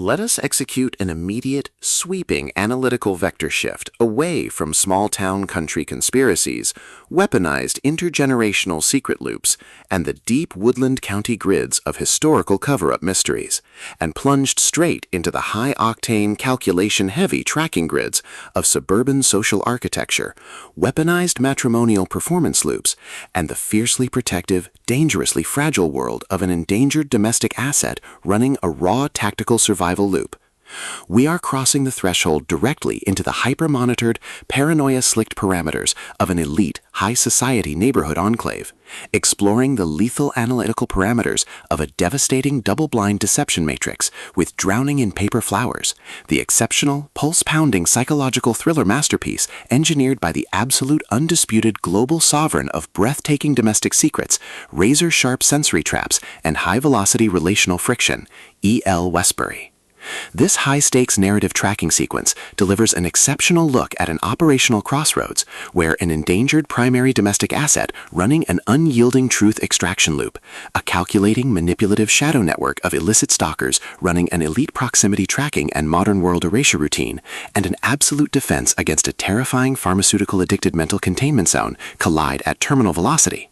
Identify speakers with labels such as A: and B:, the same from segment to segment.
A: Let us execute an immediate, sweeping analytical vector shift away from small-town country conspiracies, weaponized intergenerational secret loops, and the deep woodland county grids of historical cover-up mysteries, and plunged straight into the high-octane, calculation-heavy tracking grids of suburban social architecture, weaponized matrimonial performance loops, and the fiercely protective, dangerously fragile world of an endangered domestic asset running a raw tactical survival loop. We are crossing the threshold directly into the hyper-monitored, paranoia-slicked parameters of an elite, high-society neighborhood enclave, exploring the lethal analytical parameters of a devastating double-blind deception matrix with Drowning in Paper Flowers, the exceptional, pulse-pounding psychological thriller masterpiece engineered by the absolute undisputed global sovereign of breathtaking domestic secrets, razor-sharp sensory traps, and high-velocity relational friction, E.L. Westbury. This high-stakes narrative tracking sequence delivers an exceptional look at an operational crossroads where an endangered primary domestic asset running an unyielding truth extraction loop, a calculating manipulative shadow network of illicit stalkers running an elite proximity tracking and modern world erasure routine, and an absolute defense against a terrifying pharmaceutical-addicted mental containment zone collide at terminal velocity.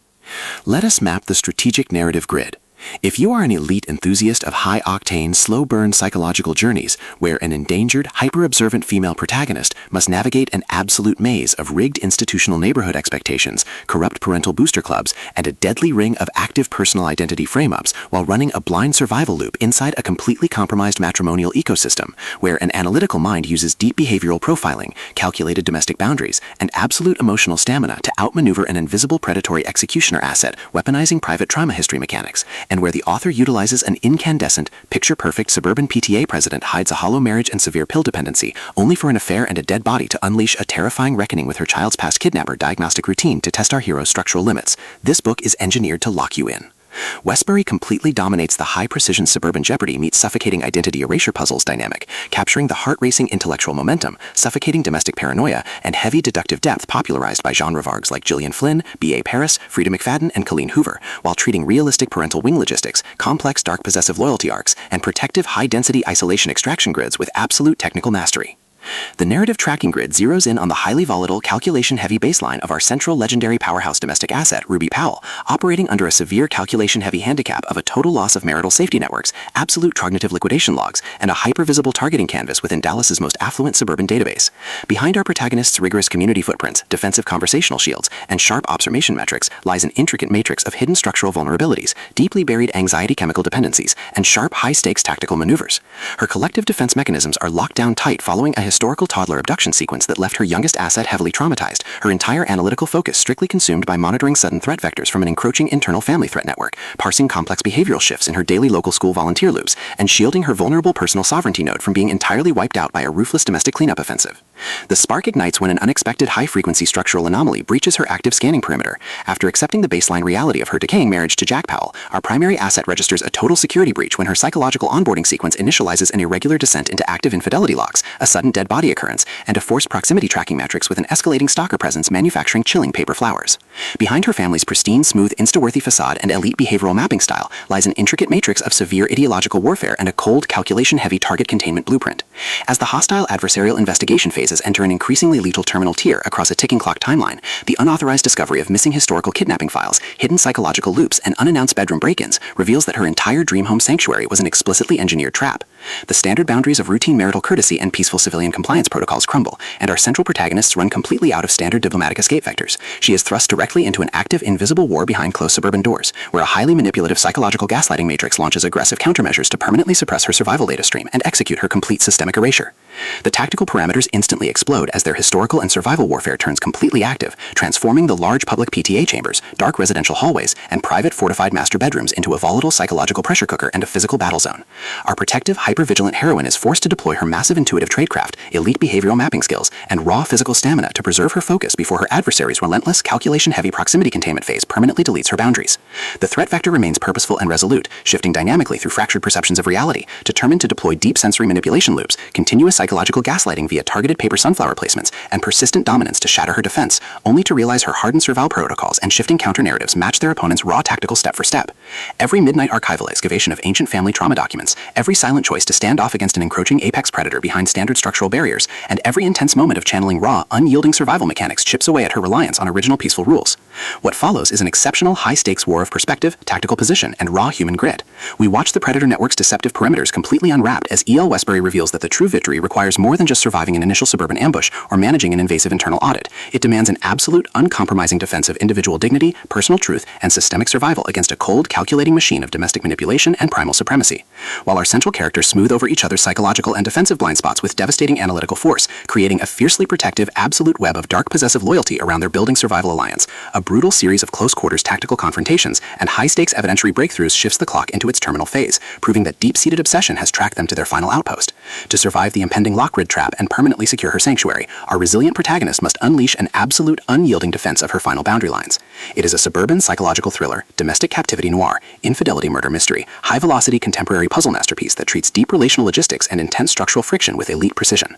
A: Let us map the strategic narrative grid. If you are an elite enthusiast of high-octane, slow-burn psychological journeys where an endangered, hyper-observant female protagonist must navigate an absolute maze of rigged institutional neighborhood expectations, corrupt parental booster clubs, and a deadly ring of active personal identity frame-ups while running a blind survival loop inside a completely compromised matrimonial ecosystem where an analytical mind uses deep behavioral profiling, calculated domestic boundaries, and absolute emotional stamina to outmaneuver an invisible predatory executioner asset weaponizing private trauma history mechanics, and where the author utilizes an incandescent, picture-perfect suburban PTA president hides a hollow marriage and severe pill dependency, only for an affair and a dead body to unleash a terrifying reckoning with her child's past kidnapper diagnostic routine to test our hero's structural limits. This book is engineered to lock you in. Westbury completely dominates the high-precision suburban jeopardy meets suffocating identity erasure puzzles dynamic, capturing the heart-racing intellectual momentum, suffocating domestic paranoia, and heavy deductive depth popularized by genre vargs like Gillian Flynn, B.A. Paris, Frida McFadden, and Colleen Hoover, while treating realistic parental wing logistics, complex dark possessive loyalty arcs, and protective high-density isolation extraction grids with absolute technical mastery. The narrative tracking grid zeroes in on the highly volatile, calculation-heavy baseline of our central legendary powerhouse domestic asset, Ruby Powell, operating under a severe calculation-heavy handicap of a total loss of marital safety networks, absolute trognitive liquidation logs, and a hyper-visible targeting canvas within Dallas's most affluent suburban database. Behind our protagonist's rigorous community footprints, defensive conversational shields, and sharp observation metrics lies an intricate matrix of hidden structural vulnerabilities, deeply buried anxiety chemical dependencies, and sharp, high-stakes tactical maneuvers. Her collective defense mechanisms are locked down tight following a historical toddler abduction sequence that left her youngest asset heavily traumatized, her entire analytical focus strictly consumed by monitoring sudden threat vectors from an encroaching internal family threat network, parsing complex behavioral shifts in her daily local school volunteer loops, and shielding her vulnerable personal sovereignty node from being entirely wiped out by a ruthless domestic cleanup offensive. The spark ignites when an unexpected high-frequency structural anomaly breaches her active scanning perimeter. After accepting the baseline reality of her decaying marriage to Jack Powell, our primary asset registers a total security breach when her psychological onboarding sequence initializes an irregular descent into active infidelity logs, a sudden dead body occurrence, and a forced proximity tracking matrix with an escalating stalker presence manufacturing chilling paper flowers. Behind her family's pristine, smooth, insta-worthy facade and elite behavioral mapping style lies an intricate matrix of severe ideological warfare and a cold, calculation-heavy target containment blueprint. As the hostile adversarial investigation phases enter an increasingly lethal terminal tier across a ticking clock timeline, the unauthorized discovery of missing historical kidnapping files, hidden psychological loops, and unannounced bedroom break-ins reveals that her entire dream home sanctuary was an explicitly engineered trap. The standard boundaries of routine marital courtesy and peaceful civilian compliance protocols crumble, and our central protagonists run completely out of standard diplomatic escape vectors. She is thrust directly into an active, invisible war behind closed suburban doors, where a highly manipulative psychological gaslighting matrix launches aggressive countermeasures to permanently suppress her survival data stream and execute her complete systemic erasure. The tactical parameters instantly explode as their historical and survival warfare turns completely active, transforming the large public PTA chambers, dark residential hallways, and private fortified master bedrooms into a volatile psychological pressure cooker and a physical battle zone. Our protective, hyper-vigilant heroine is forced to deploy her massive intuitive tradecraft, elite behavioral mapping skills, and raw physical stamina to preserve her focus before her adversary's relentless, calculation-heavy proximity containment phase permanently deletes her boundaries. The threat vector remains purposeful and resolute, shifting dynamically through fractured perceptions of reality, determined to deploy deep sensory manipulation loops, continuous psychological gaslighting via targeted
B: paper sunflower placements, and persistent dominance to shatter her defense, only to realize her hardened survival protocols and shifting counter-narratives match their opponent's raw tactical step for step. Every midnight archival excavation of ancient family trauma documents, every silent choice to stand off against an encroaching apex predator behind standard structural barriers, and every intense moment of channeling raw, unyielding survival mechanics chips away at her reliance on original peaceful rules. What follows is an exceptional high-stakes war of perspective, tactical position, and raw human grit. We watch the Predator Network's deceptive perimeters completely unwrapped as E.L. Westbury reveals that the true victory requires more than just surviving an initial suburban ambush or managing an invasive internal audit. It demands an absolute, uncompromising defense of individual dignity, personal truth, and systemic survival against a cold, calculating machine of domestic manipulation and primal supremacy. While our central characters smooth over each other's psychological and defensive blind spots with devastating analytical force, creating a fiercely protective, absolute web of dark possessive loyalty around their building survival alliance, a brutal series of close-quarters tactical confrontations and high-stakes evidentiary breakthroughs shifts the clock into its terminal phase, proving that deep-seated obsession has tracked them to their final outpost. To survive the impending Lockrid trap and permanently secure her sanctuary, our resilient protagonist must unleash an absolute, unyielding defense of her final boundary lines. It is a suburban psychological thriller, domestic captivity noir, infidelity murder mystery, high-velocity contemporary puzzle masterpiece that treats deep relational logistics and intense structural friction with elite precision.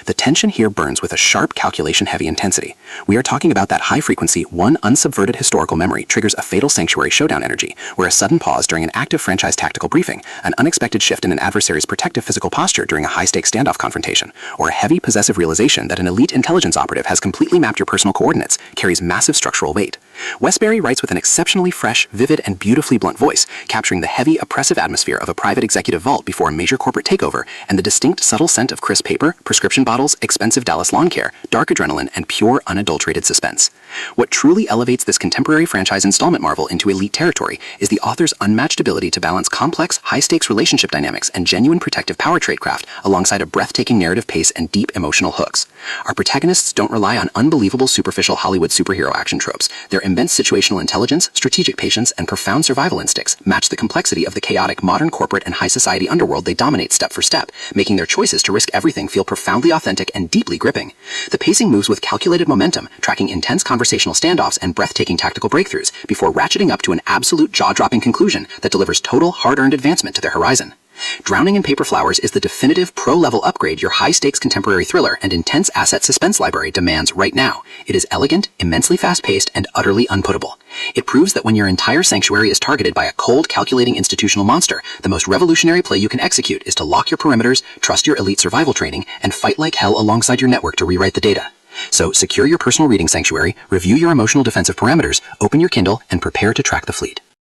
B: The tension here burns with a sharp, calculation-heavy intensity. We are talking about that high-frequency, one unsubverted historical memory triggers a fatal sanctuary showdown energy, where a sudden pause during an active franchise tactical briefing, an unexpected shift in an adversary's protective physical posture during a high-stakes standoff confrontation, or a heavy possessive realization that an elite intelligence operative has completely mapped your personal coordinates carries massive structural weight. Westbury writes with an exceptionally fresh, vivid, and beautifully blunt voice, capturing the heavy, oppressive atmosphere of a private executive vault before a major corporate takeover, and the distinct, subtle scent of crisp paper, prescription bottles, expensive Dallas lawn care, dark adrenaline, and pure, unadulterated suspense. What truly elevates this contemporary franchise installment marvel into elite territory is the author's unmatched ability to balance complex, high-stakes relationship dynamics and genuine protective power tradecraft alongside a breathtaking narrative pace and deep emotional hooks. Our protagonists don't rely on unbelievable superficial Hollywood superhero action tropes. Their immense situational intelligence, strategic patience, and profound survival instincts match the complexity of the chaotic modern corporate and high society underworld they dominate step for step, making their choices to risk everything feel profoundly authentic and deeply gripping. The pacing moves with calculated momentum, tracking intense conversational standoffs and breathtaking tactical breakthroughs before ratcheting up to an absolute jaw-dropping conclusion that delivers total, hard-earned advancement to their horizon. Drowning in Paper Flowers is the definitive pro-level upgrade your high-stakes contemporary thriller and intense asset suspense library demands right now. It is elegant, immensely fast-paced, and utterly unputtable. It proves that when your entire sanctuary is targeted by a cold, calculating institutional monster, the most revolutionary play you can execute is to lock your perimeters, trust your elite survival training, and fight like hell alongside your network to rewrite the data. So secure your personal reading sanctuary, review your emotional defensive parameters, open your Kindle, and prepare to track the fleet.